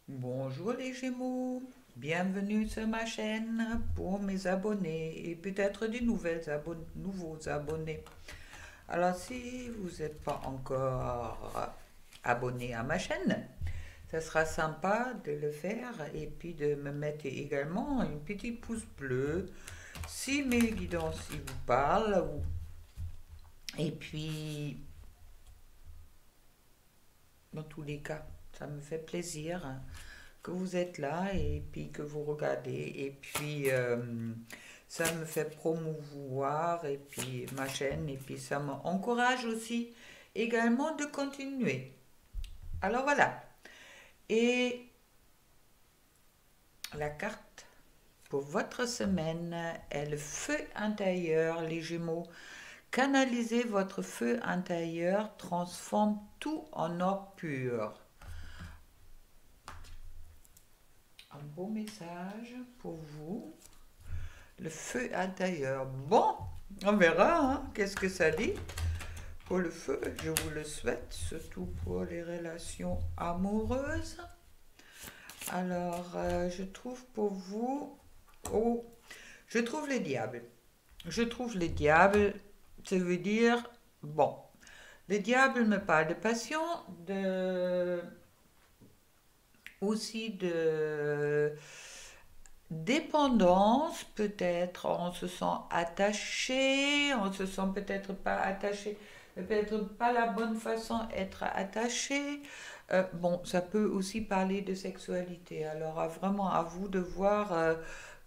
Bonjour les Gémeaux, bienvenue sur ma chaîne pour mes abonnés et peut-être de nouveaux abonnés. Alors si vous n'êtes pas encore abonné à ma chaîne, ça sera sympa de le faire et puis de me mettre également une petite pouce bleu si mes guidances si vous parlent. Et puis, dans tous les cas, ça me fait plaisir que vous êtes là et puis que vous regardez. Et puis, ça me fait promouvoir et puis ma chaîne et puis ça m'encourage aussi également de continuer. Alors voilà. Et la carte pour votre semaine est le feu intérieur, les Gémeaux. Canalisez votre feu intérieur, transforme tout en or pur. Un beau message pour vous. Le feu intérieur. Bon, on verra, hein, qu'est-ce que ça dit pour le feu. Je vous le souhaite, surtout pour les relations amoureuses. Alors, je trouve pour vous... Oh, je trouve les diables. Je trouve les diables, ça veut dire... Bon, les diables me parlent de passion, de... aussi de dépendance, peut-être, on se sent attaché, on se sent peut-être pas attaché, peut-être pas la bonne façon d'être attaché. Bon, ça peut aussi parler de sexualité. Alors, vraiment à vous de voir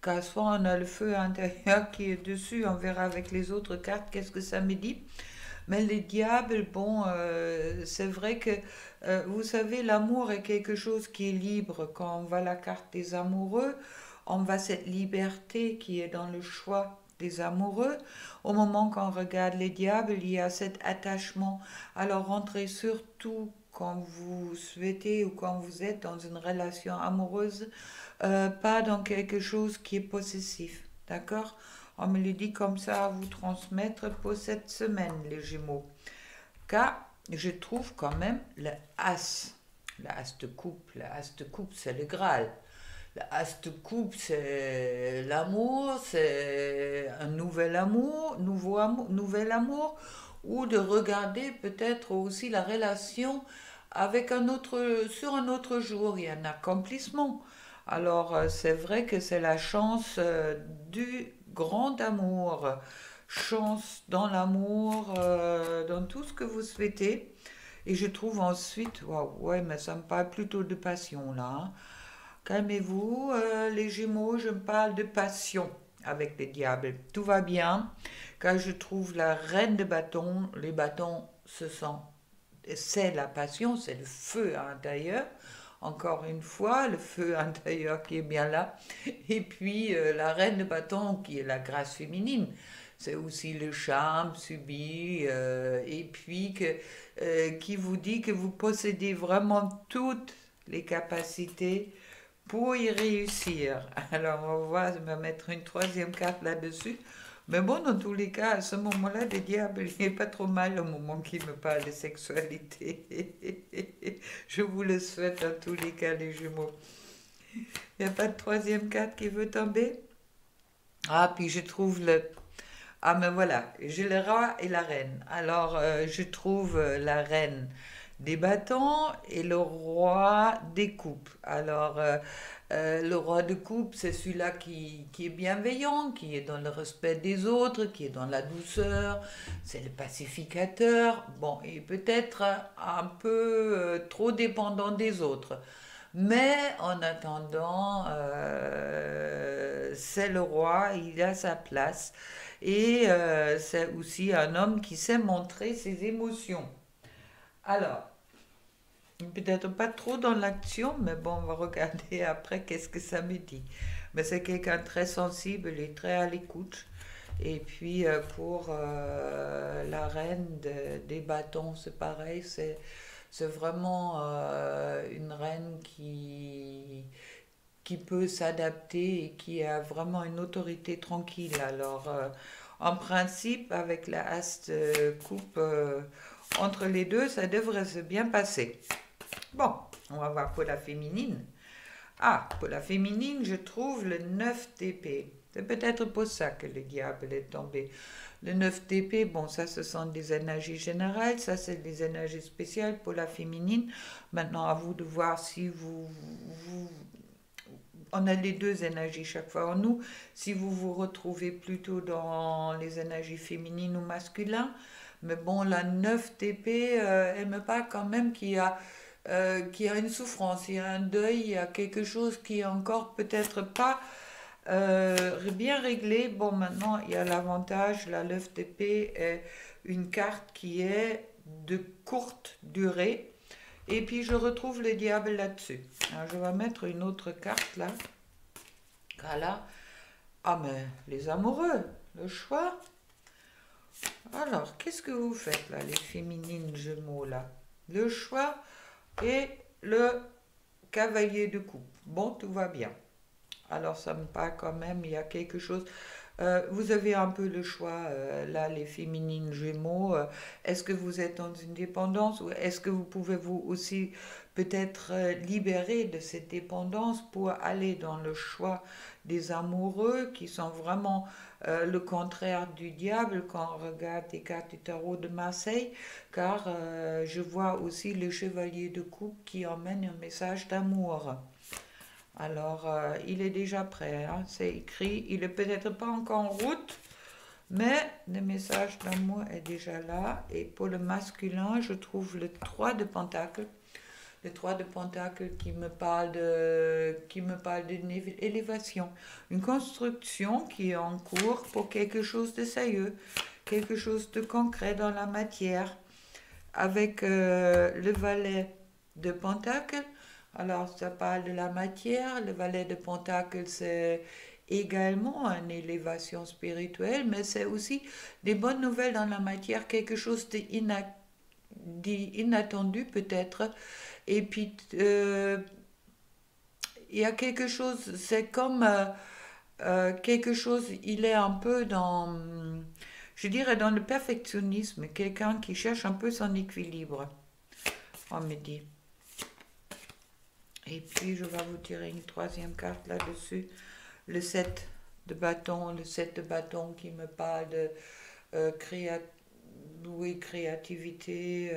qu'à soit on a le feu intérieur qui est dessus, on verra avec les autres cartes qu'est-ce que ça me dit. Mais les diables, bon, c'est vrai que, vous savez, l'amour est quelque chose qui est libre. Quand on va la carte des amoureux, on va cette liberté qui est dans le choix des amoureux. Au moment qu'on regarde les diables, il y a cet attachement. Alors rentrez surtout quand vous souhaitez ou quand vous êtes dans une relation amoureuse, pas dans quelque chose qui est possessif. D'accord? On me le dit comme ça à vous transmettre pour cette semaine, les Gémeaux. Car je trouve quand même le As. Le As de coupe. Le As de coupe, c'est le Graal. Le As de coupe, c'est l'amour, c'est un nouvel amour, ou de regarder peut-être aussi la relation avec sur un autre jour. Il y a un accomplissement. Alors, c'est vrai que c'est la chance du grand amour. Chance dans l'amour, dans tout ce que vous souhaitez. Et je trouve ensuite, waouh, ouais, mais ça me parle plutôt de passion là, hein. Calmez-vous, les Gémeaux, je me parle de passion avec les diables. Tout va bien, car je trouve la reine de bâtons. Les bâtons, c'est la passion, c'est le feu à l'intérieur. Encore une fois, le feu intérieur qui est bien là. Et puis la reine de bâtons qui est la grâce féminine. C'est aussi le charme subi. Et puis qui vous dit que vous possédez vraiment toutes les capacités pour y réussir. Alors on va mettre une troisième carte là-dessus. Mais bon, dans tous les cas, à ce moment-là, le diable, il n'est pas trop mal au moment qu'il me parle de sexualité. Je vous le souhaite dans tous les cas, les Jumeaux. Il n'y a pas de troisième carte qui veut tomber? Ah, puis je trouve le... Ah, mais voilà, j'ai le rat et la reine. Alors, je trouve la reine des bâtons et le roi des coupes. Alors, le roi de coupe, c'est celui-là qui est bienveillant, qui est dans le respect des autres, qui est dans la douceur, c'est le pacificateur. Bon, et peut-être un peu trop dépendant des autres. Mais en attendant, c'est le roi, il a sa place. Et c'est aussi un homme qui sait montrer ses émotions. Alors, peut-être pas trop dans l'action, mais bon, on va regarder après qu'est-ce que ça me dit. Mais c'est quelqu'un de très sensible et très à l'écoute. Et puis pour la reine des bâtons, c'est pareil, c'est vraiment une reine qui peut s'adapter et qui a vraiment une autorité tranquille. Alors, en principe, avec la haste coupe entre les deux, ça devrait se bien passer. Bon, on va voir pour la féminine. Ah, pour la féminine, je trouve le 9 d'épée. C'est peut-être pour ça que le diable est tombé. Le 9 d'épée, bon, ça, ce sont des énergies générales, ça, c'est des énergies spéciales pour la féminine. Maintenant, à vous de voir si on a les deux énergies chaque fois en nous. Si vous vous retrouvez plutôt dans les énergies féminines ou masculines, mais bon, la 9 d'épée, elle me parle quand même qu'il y a une souffrance, il y a un deuil, il y a quelque chose qui est encore peut-être pas bien réglé. Bon, maintenant, il y a l'avantage, la 9 d'épée est une carte qui est de courte durée. Et puis je retrouve le diable là-dessus. Alors je vais mettre une autre carte là. Voilà. Ah mais les amoureux, le choix. Alors, qu'est-ce que vous faites là, les féminines Gémeaux là? Le choix et le cavalier de coupe. Bon, tout va bien. Alors ça me parle quand même, il y a quelque chose. Vous avez un peu le choix, là, les féminines Gémeaux. Est-ce que vous êtes dans une dépendance ou est-ce que vous pouvez vous aussi peut-être libérer de cette dépendance pour aller dans le choix des amoureux qui sont vraiment le contraire du diable quand on regarde les cartes du tarot de Marseille, car je vois aussi le chevalier de coupe qui emmène un message d'amour. Alors, il est déjà prêt, hein, c'est écrit. Il est peut-être pas encore en route, mais le message d'amour est déjà là. Et pour le masculin, je trouve le 3 de Pentacle. Le 3 de Pentacle qui me parle d'une élévation, une construction qui est en cours pour quelque chose de sérieux, quelque chose de concret dans la matière, avec le valet de Pentacle. Alors, ça parle de la matière. Le valet de Pentacle, c'est également une élévation spirituelle, mais c'est aussi des bonnes nouvelles dans la matière, quelque chose d'inattendu peut-être. Et puis, il y a quelque chose, c'est comme quelque chose, il est un peu dans, je dirais, dans le perfectionnisme, quelqu'un qui cherche un peu son équilibre, on me dit. Et puis, je vais vous tirer une troisième carte là-dessus. Le 7 de bâton. Le 7 de bâton qui me parle de oui, créativité.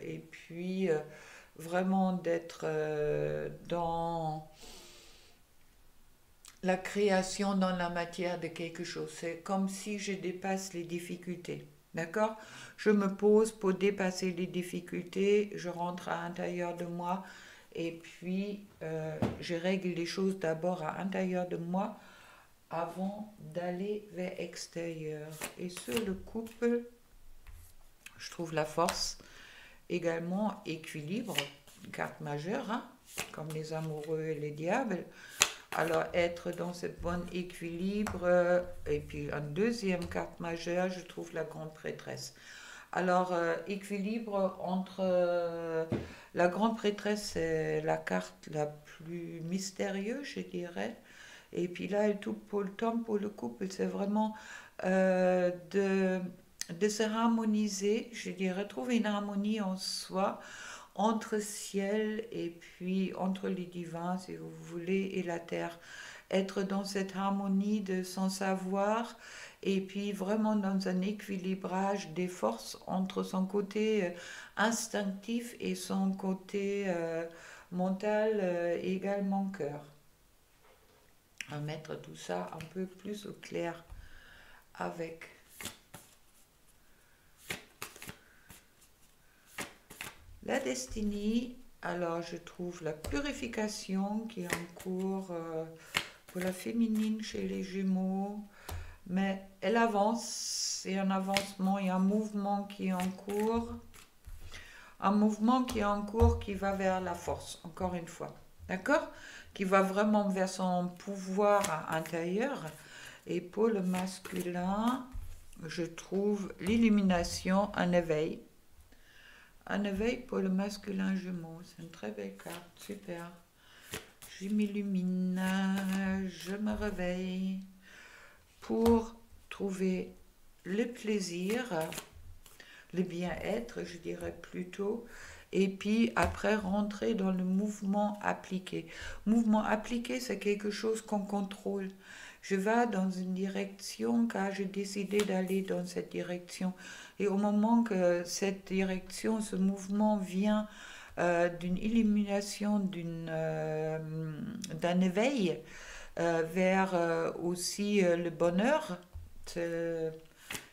Et puis, vraiment d'être dans la création dans la matière de quelque chose. C'est comme si je dépasse les difficultés. D'accord? Je me pose pour dépasser les difficultés. Je rentre à l'intérieur de moi. Et puis, je règle les choses d'abord à l'intérieur de moi avant d'aller vers l'extérieur. Et sur le couple, je trouve la force, également équilibre, carte majeure, hein, comme les amoureux et les diables. Alors, être dans ce bon équilibre. Et puis, une deuxième carte majeure, je trouve la grande prêtresse. Alors, équilibre entre la grande prêtresse, c'est la carte la plus mystérieuse, je dirais. Et puis là, elle tout pour le temps, pour le couple, c'est vraiment de se harmoniser, je dirais, trouver une harmonie en soi, entre ciel et puis entre les divins, si vous voulez, et la terre. Être dans cette harmonie de son savoir et puis vraiment dans un équilibrage des forces entre son côté instinctif et son côté mental, également cœur. À mettre tout ça un peu plus au clair avec la destinée. Alors je trouve la purification qui est en cours pour la féminine chez les Gémeaux, mais elle avance, c'est un avancement, il y a un mouvement qui est en cours, un mouvement qui est en cours qui va vers la force, encore une fois, d'accord? Qui va vraiment vers son pouvoir intérieur. Et pour le masculin, je trouve l'illumination, un éveil. Un éveil pour le masculin Gémeaux, c'est une très belle carte, super. Je m'illumine, je me réveille pour trouver le plaisir, le bien-être, je dirais plutôt, et puis après rentrer dans le mouvement appliqué. Mouvement appliqué, c'est quelque chose qu'on contrôle. Je vais dans une direction car j'ai décidé d'aller dans cette direction. Et au moment que cette direction, ce mouvement vient d'une illumination, d'un éveil vers aussi le bonheur, c'est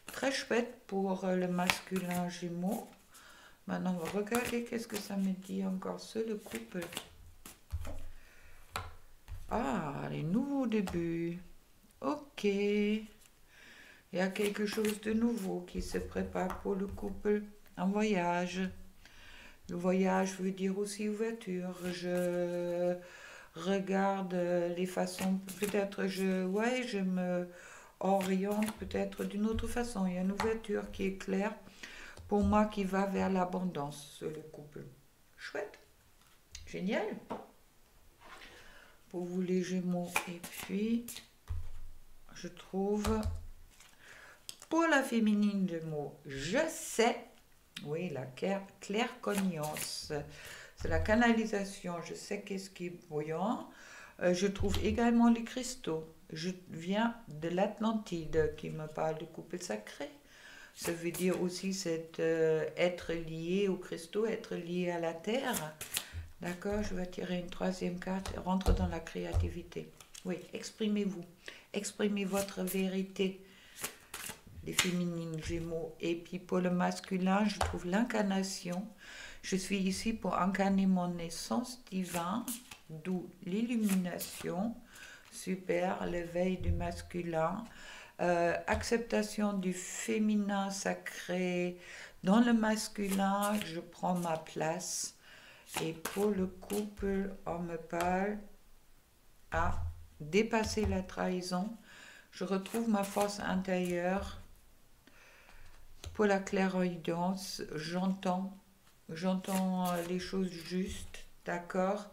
très chouette pour le masculin Gémeaux. Maintenant, on va regarder qu'est-ce que ça me dit encore sur le couple. Ah, les nouveaux débuts. Ok. Il y a quelque chose de nouveau qui se prépare pour le couple. Un voyage. Le voyage veut dire aussi ouverture. Je regarde les façons. Peut-être je me oriente peut-être d'une autre façon. Il y a une ouverture qui est claire pour moi qui va vers l'abondance sur le couple. Chouette. Génial. Pour vous les Gémeaux. Et puis, je trouve, pour la féminine Gémeaux, je sais, oui, la claircognance, c'est la canalisation, je sais qu'est-ce qui est bouillant. Je trouve également les cristaux. Je viens de l'Atlantide qui me parle du couple sacré. Ça veut dire aussi être lié aux cristaux, être lié à la terre. D'accord, je vais tirer une troisième carte et rentre dans la créativité. Oui, exprimez-vous. Exprimez votre vérité, les féminines Gémeaux. Et puis pour le masculin, je trouve l'incarnation. Je suis ici pour incarner mon essence divine, d'où l'illumination. Super, l'éveil du masculin. Acceptation du féminin sacré. Dans le masculin, je prends ma place. Et pour le couple, on me parle à dépasser la trahison. Je retrouve ma force intérieure. Pour la clairaudience, j'entends les choses justes, d'accord.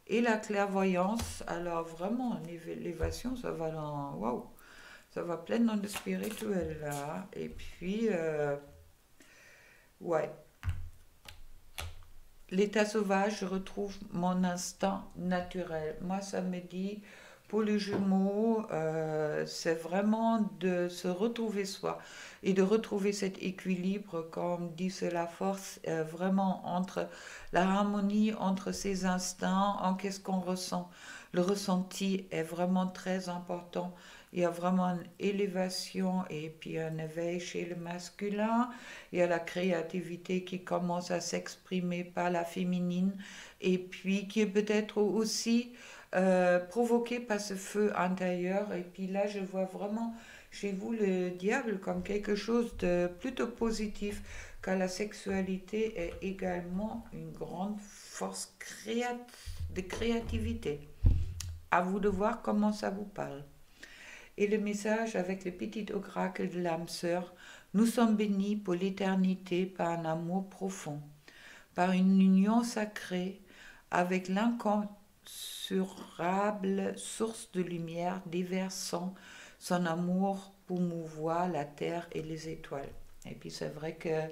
Et la clairvoyance, alors vraiment, l'élévation, ça va dans... Waouh, ça va plein dans le spirituel là. Et puis, ouais. L'état sauvage, je retrouve mon instinct naturel. Moi, ça me dit, pour les Jumeaux, c'est vraiment de se retrouver soi et de retrouver cet équilibre, comme dit, c'est la force, vraiment entre la harmonie entre ses instincts, en qu'est-ce qu'on ressent. Le ressenti est vraiment très important. Il y a vraiment une élévation et puis un éveil chez le masculin. Il y a la créativité qui commence à s'exprimer par la féminine et puis qui est peut-être aussi provoquée par ce feu intérieur. Et puis là, je vois vraiment chez vous le diable comme quelque chose de plutôt positif, car la sexualité est également une grande force de créativité. À vous de voir comment ça vous parle. Et le message avec le petit oracle de l'âme sœur, nous sommes bénis pour l'éternité par un amour profond, par une union sacrée avec l'incommensurable source de lumière déversant son amour pour mouvoir la terre et les étoiles. Et puis c'est vrai que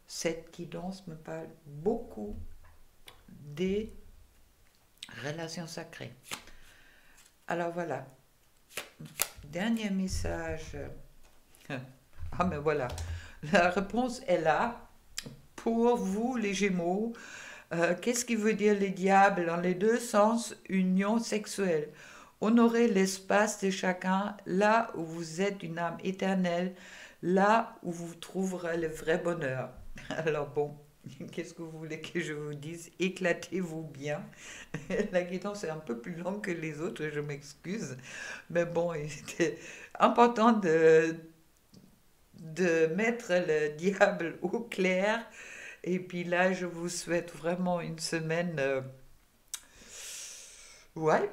cette guidance me parle beaucoup des relations sacrées. Alors voilà, dernier message. Ah mais voilà, la réponse est là. Pour vous les Gémeaux, qu'est-ce qui veut dire les diables dans les deux sens? Union sexuelle. Honorez l'espace de chacun, là où vous êtes une âme éternelle, là où vous trouverez le vrai bonheur. Alors bon, qu'est-ce que vous voulez que je vous dise? Éclatez-vous bien. La guidance est un peu plus longue que les autres, je m'excuse. Mais bon, il était important de mettre le diable au clair. Et puis là, je vous souhaite vraiment une semaine, ouais,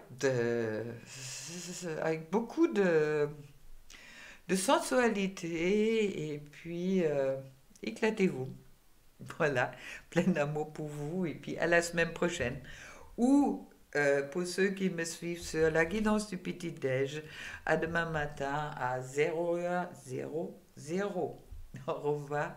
avec beaucoup de sensualité. Et puis, éclatez-vous. Voilà, plein d'amour pour vous. Et puis, à la semaine prochaine. Ou, pour ceux qui me suivent sur la guidance du petit-déj, à demain matin à 0h00. Au revoir.